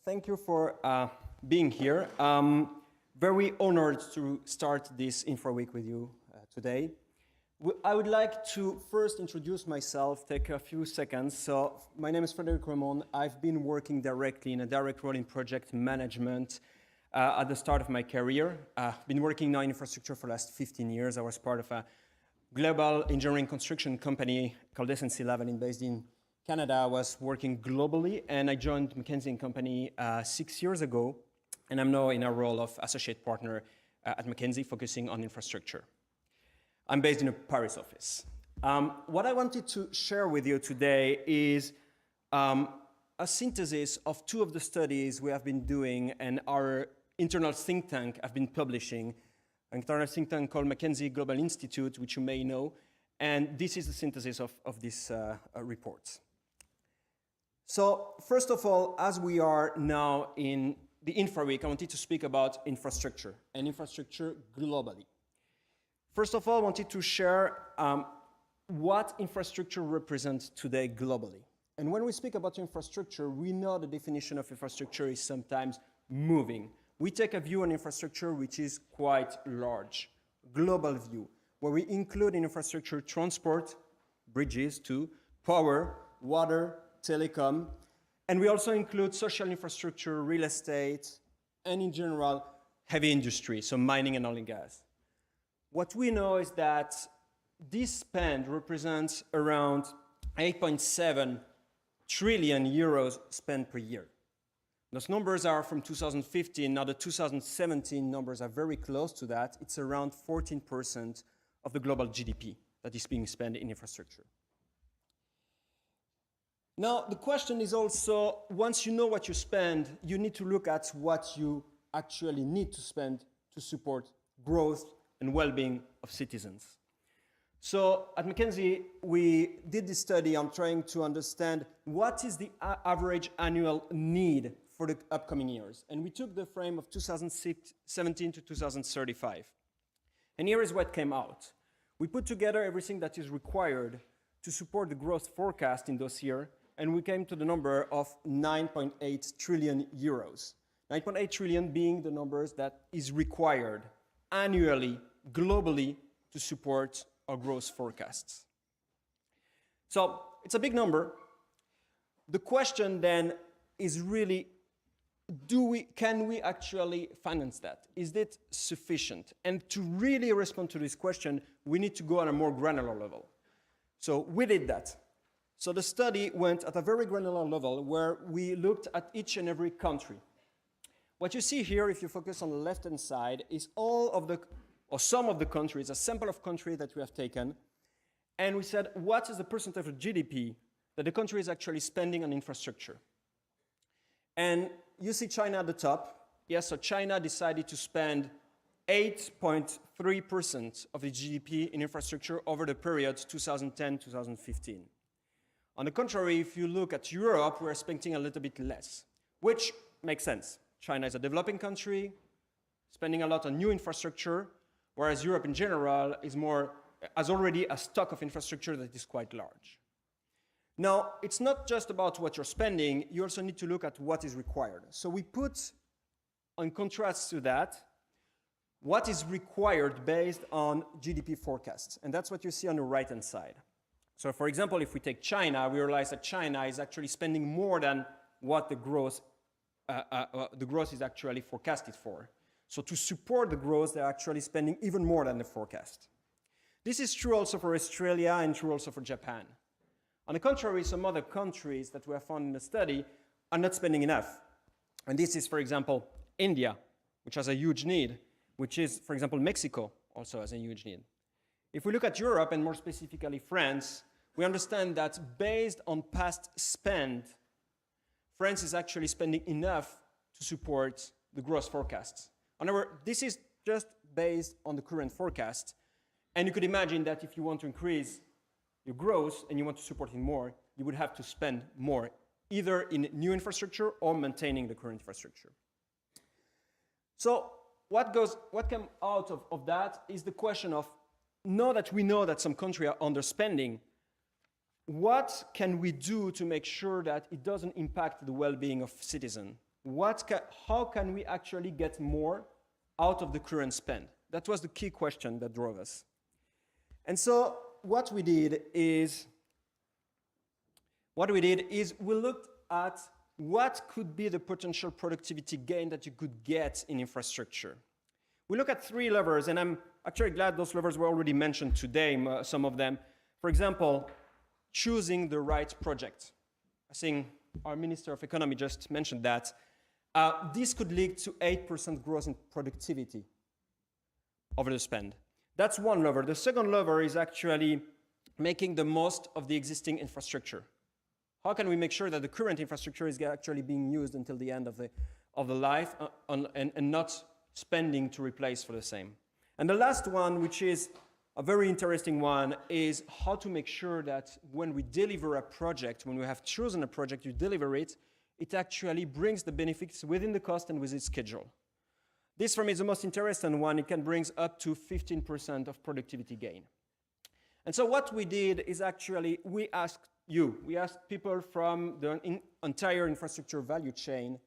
thank you for being here. Very honored to start this Infraweek with you today. I would like to first introduce myself, take a few seconds. So my name is Francebased. I've been working directly in a direct role in project management at the start of my career. I've been working now in infrastructure for the last 15 years. I was part of a global engineering construction company called SNC-Lavalin based in Canada. I was working globally, and I joined McKinsey & Company 6 years ago, and I'm now in a role of associate partner at McKinsey, focusing on infrastructure. I'm based in a Paris office. What I wanted to share with you today is a synthesis of two of the studies we have been doing and our internal think tank have been publishing, an internal think tank called McKinsey Global Institute, which you may know, and this is the synthesis of these reports. So first of all, as we are now in the Infraweek, I wanted to speak about infrastructure and infrastructure globally. First of all, I wanted to share what infrastructure represents today globally. And when we speak about infrastructure, we know the definition of infrastructure is sometimes moving. We take a view on infrastructure which is quite large, global view, where we include in infrastructure transport, bridges too, power, water, telecom, and we also include social infrastructure, real estate, and in general, heavy industry, so mining and oil and gas. What we know is that this spend represents around 8.7 trillion euros spent per year. Those numbers are from 2015. Now the 2017 numbers are very close to that. It's around 14% of the global GDP that is being spent in infrastructure. Now, the question is also, once you know what you spend, you need to look at what you actually need to spend to support growth and well-being of citizens. So at McKinsey, we did this study on trying to understand what is the average annual need for the upcoming years. And we took the frame of 2017 to 2035. And here is what came out. We put together everything that is required to support the growth forecast in those years, and we came to the number of 9.8 trillion euros. 9.8 trillion being the numbers that is required annually, globally, to support our growth forecasts. So it's a big number. The question then is really, can we actually finance that? Is it sufficient? And to really respond to this question, we need to go on a more granular level. So we did that. So the study went at a very granular level where we looked at each and every country. What you see here, if you focus on the left-hand side, is some of the countries, a sample of countries that we have taken, and we said, what is the percentage of GDP that the country is actually spending on infrastructure? And you see China at the top. Yes, so China decided to spend 8.3% of the GDP in infrastructure over the period 2010-2015. On the contrary, if you look at Europe, we're spending a little bit less, which makes sense. China is a developing country, spending a lot on new infrastructure, whereas Europe in general has already a stock of infrastructure that is quite large. Now, it's not just about what you're spending, you also need to look at what is required. So we put, in contrast to that, what is required based on GDP forecasts. And that's what you see on the right-hand side. So for example, if we take China, we realize that China is actually spending more than what the growth is actually forecasted for. So to support the growth, they're actually spending even more than the forecast. This is true also for Australia and true also for Japan. On the contrary, some other countries that we have found in the study are not spending enough. And this is, for example, India, which has a huge need, which is, for example, Mexico also has a huge need. If we look at Europe, and more specifically France, we understand that based on past spend, France is actually spending enough to support the growth forecasts. However, this is just based on the current forecast. And you could imagine that if you want to increase your growth and you want to support it more, you would have to spend more, either in new infrastructure or maintaining the current infrastructure. So what came out of that is the question of, now that we know that some countries are underspending, what can we do to make sure that it doesn't impact the well-being of citizens? How can we actually get more out of the current spend? That was the key question that drove us. And so what we did is we looked at what could be the potential productivity gain that you could get in infrastructure. We look at 3 levers, and I'm actually glad those levers were already mentioned today, some of them. For example, choosing the right project. I think our Minister of Economy just mentioned that. This could lead to 8% growth in productivity over the spend. That's one lever. The second lever is actually making the most of the existing infrastructure. How can we make sure that the current infrastructure is actually being used until the end of the life and not spending to replace for the same? And the last one, which is a very interesting one, is how to make sure that when we deliver a project, when we have chosen a project to deliver it, it actually brings the benefits within the cost and within its schedule. This, for me, is the most interesting one. It can bring up to 15% of productivity gain. And so what we did is actually, we asked people from the entire infrastructure value chain,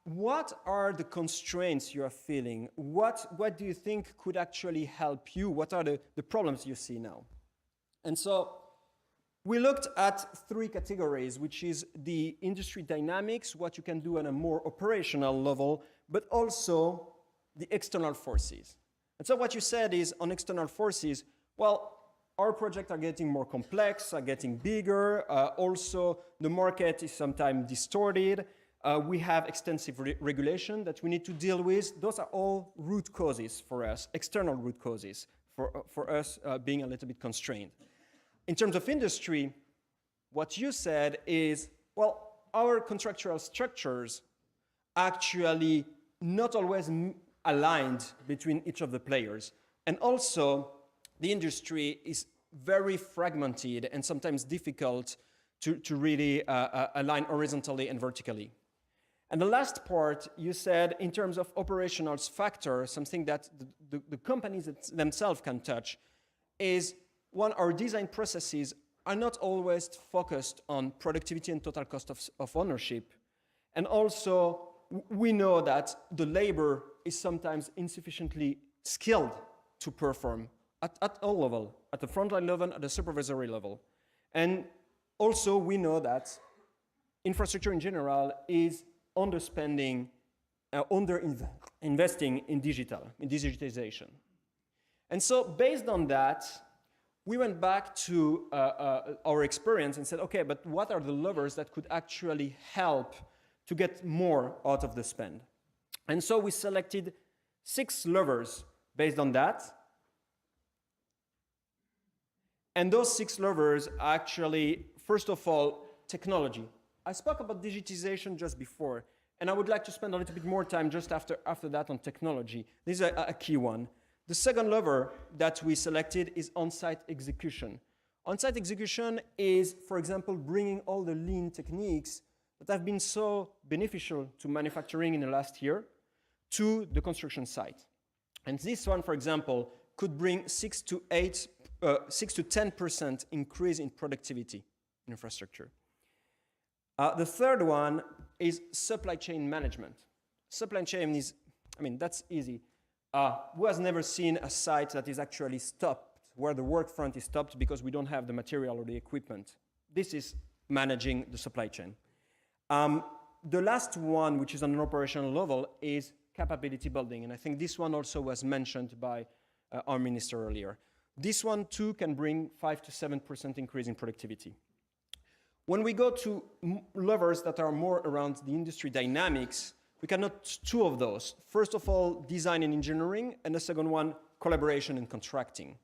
what are the constraints you are feeling? What do you think could actually help you? What are the problems you see now? And so we looked at 3 categories, which is the industry dynamics, what you can do on a more operational level, but also the external forces. And so what you said is on external forces, well, our projects are getting more complex, are getting bigger. Also, the market is sometimes distorted. We have extensive regulation that we need to deal with. Those are all root causes for us, external root causes for us being a little bit constrained. In terms of industry, what you said is, well, our contractual structures actually not always aligned between each of the players. And also, the industry is very fragmented and sometimes difficult to really align horizontally and vertically. And the last part, you said, in terms of operational factor, something that the companies themselves can touch, is one, our design processes are not always focused on productivity and total cost of ownership. And also, we know that the labor is sometimes insufficiently skilled to perform at all levels, at the frontline level, at the supervisory level. And also, we know that infrastructure in general is underspending, investing in digitization. And so based on that, we went back to our experience and said, okay, but what are the levers that could actually help to get more out of the spend? And so we selected 6 levers based on that. And those 6 levers are actually, first of all, technology. I spoke about digitization just before, and I would like to spend a little bit more time just after that on technology. This is a key one. The second lever that we selected is on-site execution. On-site execution is, for example, bringing all the lean techniques that have been so beneficial to manufacturing in the last year to the construction site. And this one, for example, could bring 6 to 10% increase in productivity in infrastructure. The third one is supply chain management. Supply chain is, that's easy. Who has never seen a site that is actually stopped, where the work front is stopped because we don't have the material or the equipment? This is managing the supply chain. The last one, which is on an operational level, is capability building. And I think this one also was mentioned by our minister earlier. This one, too, can bring 5 to 7% increase in productivity. When we go to levers that are more around the industry dynamics, we can note 2 of those. First of all, design and engineering, and the second one, collaboration and contracting.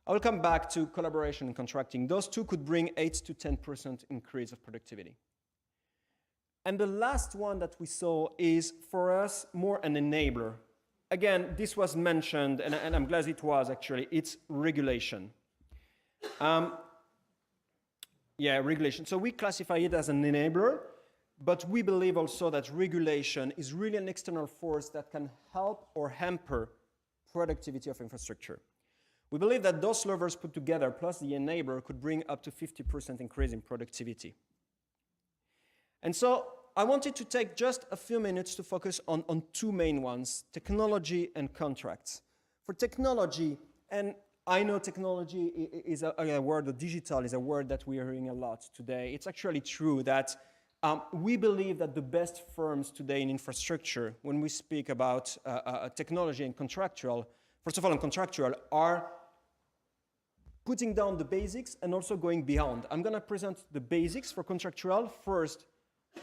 I will come back to collaboration and contracting. Those 2 could bring 8 to 10% increase of productivity. And the last one that we saw is, for us, more an enabler. Again, this was mentioned, and I'm glad it was actually, it's regulation. Regulation. So we classify it as an enabler, but we believe also that regulation is really an external force that can help or hamper productivity of infrastructure. We believe that those levers put together, plus the enabler, could bring up to 50% increase in productivity. And so I wanted to take just a few minutes to focus on two main ones, technology and contracts. For technology, and I know technology is a word, or digital is a word that we are hearing a lot today. It's actually true that we believe that the best firms today in infrastructure, when we speak about technology and contractual, first of all, on contractual, are putting down the basics and also going beyond. I'm going to present the basics for contractual. First,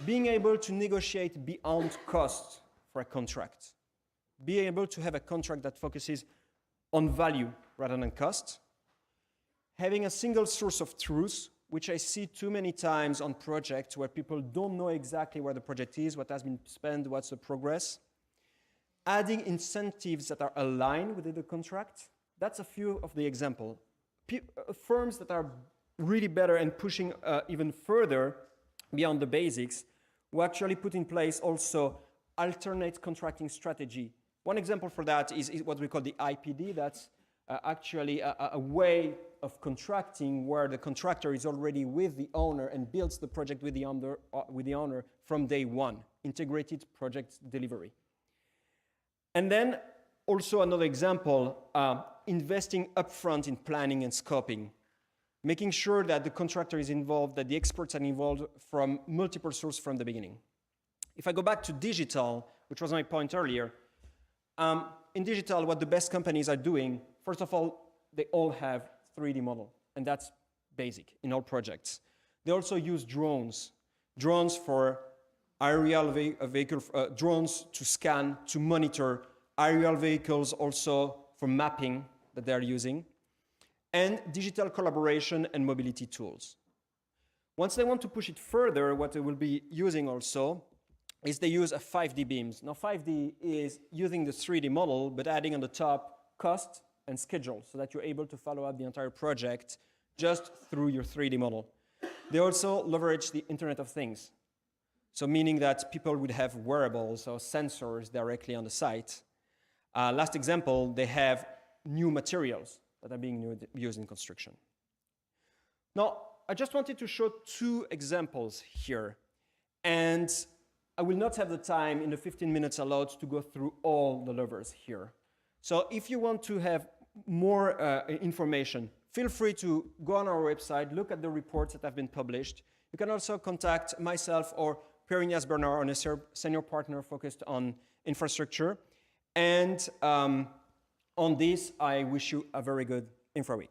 being able to negotiate beyond cost for a contract. Being able to have a contract that focuses on value rather than cost. Having a single source of truth, which I see too many times on projects where people don't know exactly where the project is, what has been spent, what's the progress. Adding incentives that are aligned with the contract. That's a few of the examples. Firms that are really better and pushing even further beyond the basics, we actually put in place also alternate contracting strategy. One example for that is what we call the IPD. That's actually a way of contracting where the contractor is already with the owner and builds the project with the owner from day one, integrated project delivery. And then also another example, investing upfront in planning and scoping, making sure that the contractor is involved, that the experts are involved from multiple sources from the beginning. If I go back to digital, which was my point earlier, in digital, what the best companies are doing, first of all, they all have 3D model, and that's basic in all projects. They also use drones for aerial vehicles, drones to scan, to monitor, aerial vehicles also for mapping that they're using, and digital collaboration and mobility tools. Once they want to push it further, what they will be using also is they use a 5D beams. Now 5D is using the 3D model, but adding on the top cost and schedule so that you're able to follow up the entire project just through your 3D model. They also leverage the Internet of Things. So meaning that people would have wearables or sensors directly on the site. Last example, they have new materials that are being used in construction. Now, I just wanted to show two examples here. And I will not have the time in the 15 minutes allowed to go through all the levers here. So if you want to have more information, feel free to go on our website, look at the reports that have been published. You can also contact myself or Pierre-Ignace Bernard, a senior partner focused on infrastructure. And on this, I wish you a very good Infraweek.